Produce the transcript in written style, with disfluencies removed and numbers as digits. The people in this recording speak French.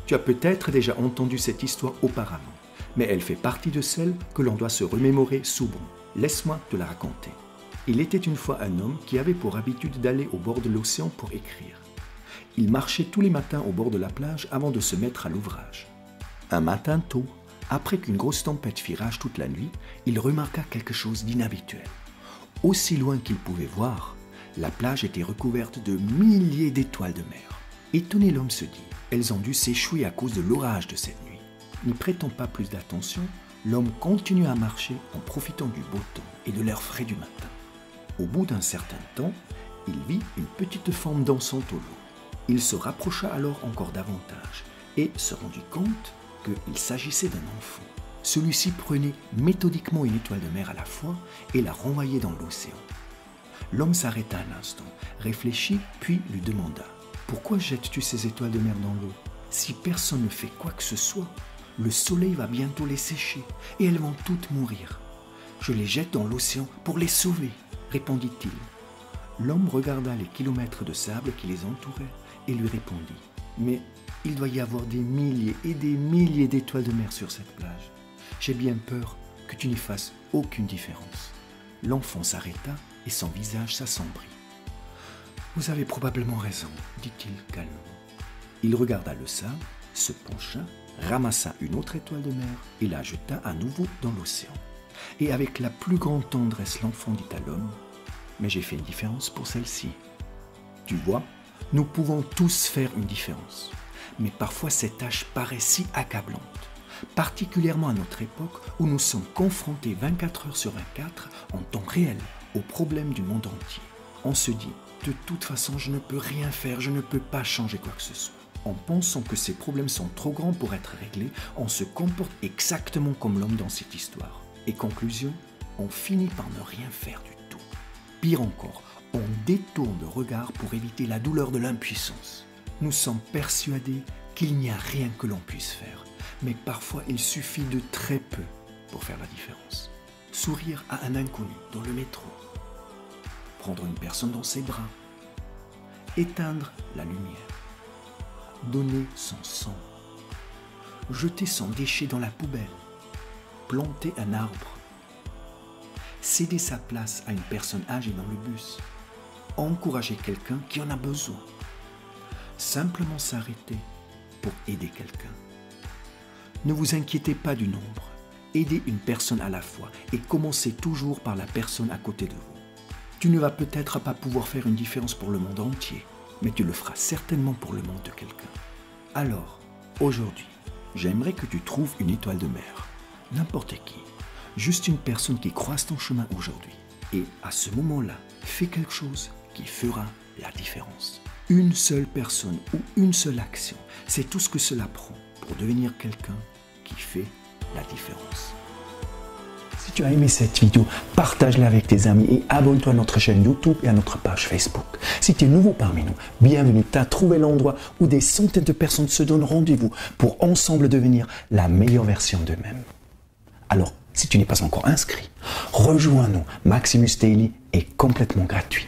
Tu as peut-être déjà entendu cette histoire auparavant, mais elle fait partie de celles que l'on doit se remémorer souvent. Laisse-moi te la raconter. Il était une fois un homme qui avait pour habitude d'aller au bord de l'océan pour écrire. Il marchait tous les matins au bord de la plage avant de se mettre à l'ouvrage. Un matin tôt, après qu'une grosse tempête fit rage toute la nuit, il remarqua quelque chose d'inhabituel. Aussi loin qu'il pouvait voir, la plage était recouverte de milliers d'étoiles de mer. Étonné, l'homme se dit, elles ont dû s'échouer à cause de l'orage de cette nuit. N'y prêtant pas plus d'attention, l'homme continua à marcher en profitant du beau temps et de l'air frais du matin. Au bout d'un certain temps, il vit une petite forme dansante au loin. Il se rapprocha alors encore davantage et se rendit compte qu'il s'agissait d'un enfant. Celui-ci prenait méthodiquement une étoile de mer à la fois et la renvoyait dans l'océan. L'homme s'arrêta un instant, réfléchit, puis lui demanda « Pourquoi jettes-tu ces étoiles de mer dans l'eau? Si personne ne fait quoi que ce soit, le soleil va bientôt les sécher et elles vont toutes mourir. Je les jette dans l'océan pour les sauver, répondit-il. L'homme regarda les kilomètres de sable qui les entouraient et lui répondit « Mais il doit y avoir des milliers et des milliers d'étoiles de mer sur cette plage. J'ai bien peur que tu n'y fasses aucune différence. » L'enfant s'arrêta et son visage s'assombrit. « Vous avez probablement raison, dit-il calmement. » Il regarda le sable, se pencha, ramassa une autre étoile de mer et la jeta à nouveau dans l'océan. Et avec la plus grande tendresse, l'enfant dit à l'homme « Mais j'ai fait une différence pour celle-ci. » Tu vois, nous pouvons tous faire une différence. Mais parfois cette tâche paraît si accablante, particulièrement à notre époque où nous sommes confrontés 24 heures sur 24 en temps réel aux problèmes du monde entier. On se dit « De toute façon, je ne peux rien faire, je ne peux pas changer quoi que ce soit. » En pensant que ces problèmes sont trop grands pour être réglés, on se comporte exactement comme l'homme dans cette histoire. Et conclusion, on finit par ne rien faire du tout. Pire encore, on détourne le regard pour éviter la douleur de l'impuissance. Nous sommes persuadés qu'il n'y a rien que l'on puisse faire, mais parfois il suffit de très peu pour faire la différence. Sourire à un inconnu dans le métro, prendre une personne dans ses bras, éteindre la lumière, donner son sang, jeter son déchet dans la poubelle, planter un arbre, céder sa place à une personne âgée dans le bus, encourager quelqu'un qui en a besoin, simplement s'arrêter pour aider quelqu'un. Ne vous inquiétez pas du nombre, aidez une personne à la fois et commencez toujours par la personne à côté de vous. Tu ne vas peut-être pas pouvoir faire une différence pour le monde entier, mais tu le feras certainement pour le monde de quelqu'un. Alors, aujourd'hui, j'aimerais que tu trouves une étoile de mer, n'importe qui, juste une personne qui croise ton chemin aujourd'hui. Et à ce moment-là, fais quelque chose qui fera la différence. Une seule personne ou une seule action, c'est tout ce que cela prend pour devenir quelqu'un qui fait la différence. Si tu as aimé cette vidéo, partage-la avec tes amis et abonne-toi à notre chaîne YouTube et à notre page Facebook. Si tu es nouveau parmi nous, bienvenue, tu as trouvé l'endroit où des centaines de personnes se donnent rendez-vous pour ensemble devenir la meilleure version d'eux-mêmes. Alors, si tu n'es pas encore inscrit, rejoins-nous. Maximus Daily est complètement gratuit.